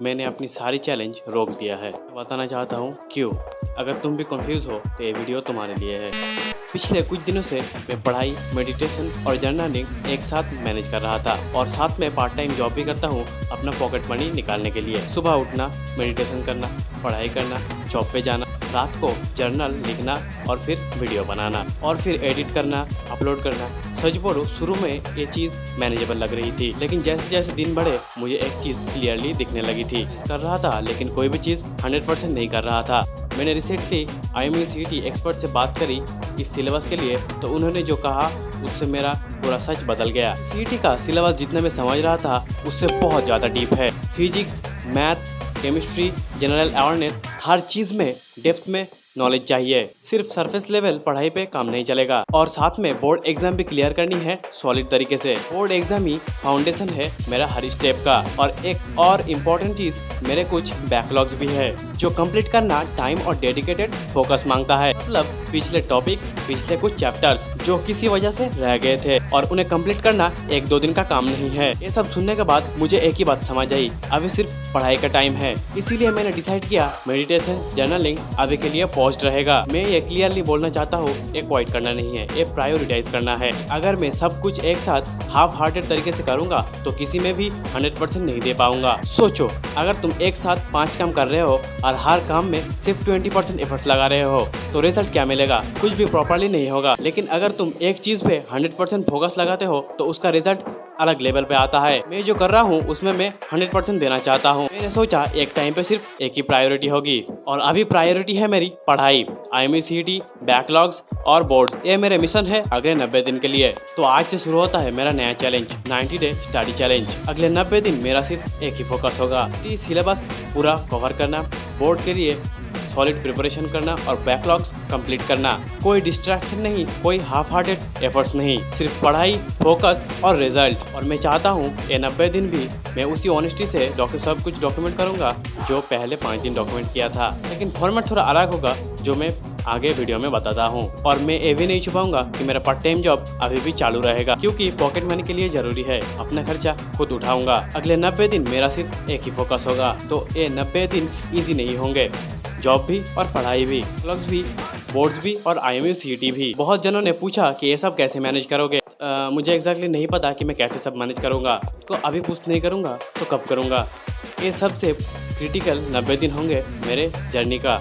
मैंने अपनी सारी चैलेंज रोक दिया है। बताना चाहता हूँ क्यों। अगर तुम भी कंफ्यूज हो तो ये वीडियो तुम्हारे लिए है। पिछले कुछ दिनों से मैं पढ़ाई, मेडिटेशन और जर्नलिंग एक साथ मैनेज कर रहा था और साथ में पार्ट टाइम जॉब भी करता हूँ अपना पॉकेट मनी निकालने के लिए। सुबह उठना, मेडिटेशन करना, पढ़ाई करना, जॉब पे जाना, रात को जर्नल लिखना और फिर वीडियो बनाना और फिर एडिट करना, अपलोड करना। सच बोलो, शुरू में ये चीज़ मैनेजेबल लग रही थी, लेकिन जैसे जैसे दिन बढ़े मुझे एक चीज़ क्लियरली दिखने लगी थी। कर रहा था लेकिन कोई भी चीज़ 100% नहीं कर रहा था। मैंने रिसेंटली IIMU CET एक्सपर्ट से बात करी इस सिलेबस के लिए, तो उन्होंने जो कहा उससे मेरा पूरा सच बदल गया। CET का सिलेबस जितना मैं समझ रहा था उससे बहुत ज़्यादा डीप है। Physics, math, chemistry, general awareness, हर चीज़ में डेप्थ में नॉलेज चाहिए। सिर्फ सरफेस लेवल पढ़ाई पे काम नहीं चलेगा। और साथ में बोर्ड एग्जाम भी क्लियर करनी है सॉलिड तरीके से। बोर्ड एग्जाम ही फाउंडेशन है मेरा हर स्टेप का। और एक और इम्पोर्टेंट चीज, मेरे कुछ बैकलॉग्स भी है जो कंप्लीट करना टाइम और डेडिकेटेड फोकस मांगता है। मतलब पिछले टॉपिक्स, पिछले कुछ चैप्टर्स जो किसी वजह से रह गए थे और उन्हें कंप्लीट करना 1-2 दिन का काम नहीं है। ये सब सुनने के बाद मुझे एक ही बात समझ आई, अभी सिर्फ पढ़ाई का टाइम है। इसीलिए मैंने डिसाइड किया मेडिटेशन, जर्नलिंग अभी के लिए पॉज्ड रहेगा। मैं ये क्लियरली बोलना चाहता हूँ, ये क्वाइट करना नहीं है, ये प्रायोरिटाइज करना है। अगर मैं सब कुछ एक साथ हाफ हार्टेड तरीके से करूंगा तो किसी में भी 100% नहीं दे पाऊंगा। सोचो, अगर तुम एक साथ 5 काम कर रहे हो और हर काम में सिर्फ 20% एफर्ट्स लगा रहे हो तो रिजल्ट क्या मिलेगा? कुछ भी प्रॉपर्ली नहीं होगा। लेकिन अगर तुम एक चीज पे 100% फोकस लगाते हो तो उसका रिजल्ट अलग लेवल पे आता है। मैं जो कर रहा हूँ उसमें मैं 100% देना चाहता हूँ। मैंने सोचा एक टाइम पे सिर्फ एक ही प्रायोरिटी होगी और अभी प्रायोरिटी है मेरी पढ़ाई, IIMU CET, बैकलॉग्स और बोर्ड्स। ये मेरे मिशन है अगले 90 दिन के लिए। तो आज से शुरू होता है मेरा नया चैलेंज, 90 डे स्टडी चैलेंज। अगले 90 दिन मेरा सिर्फ एक ही फोकस होगा, सिलेबस पूरा कवर करना, बोर्ड के लिए सॉलिड प्रिपरेशन करना और बैकलॉग्स कंप्लीट करना। कोई डिस्ट्रैक्शन नहीं, कोई हाफ हार्टेड एफर्ट्स नहीं, सिर्फ पढ़ाई, फोकस और रिजल्ट। और मैं चाहता हूँ ये 90 दिन भी मैं उसी ऑनेस्टी से सब कुछ डॉक्यूमेंट करूँगा जो पहले 5 दिन डॉक्यूमेंट किया था। लेकिन फॉर्मेट थोड़ा अलग होगा जो मैं आगे वीडियो में बताता हूँ। और मैं ये भी नहीं छुपाऊंगा कि मेरा पार्ट टाइम जॉब अभी भी चालू रहेगा, क्योंकि पॉकेट मनी के लिए जरूरी है। अपना खर्चा खुद उठाऊंगा। अगले 90 दिन मेरा सिर्फ एक ही फोकस होगा। तो ये 90 दिन ईजी नहीं होंगे, जॉब भी और पढ़ाई भी, ब्लॉग्स भी, बोर्ड्स भी और IIMU CET भी। बहुत जनों ने पूछा कि ये सब कैसे मैनेज करोगे। मुझे एग्जैक्टली नहीं पता कि मैं कैसे सब मैनेज करूँगा। तो अभी पूछ नहीं करूँगा तो कब करूँगा। ये सबसे क्रिटिकल 90 दिन होंगे मेरे जर्नी का।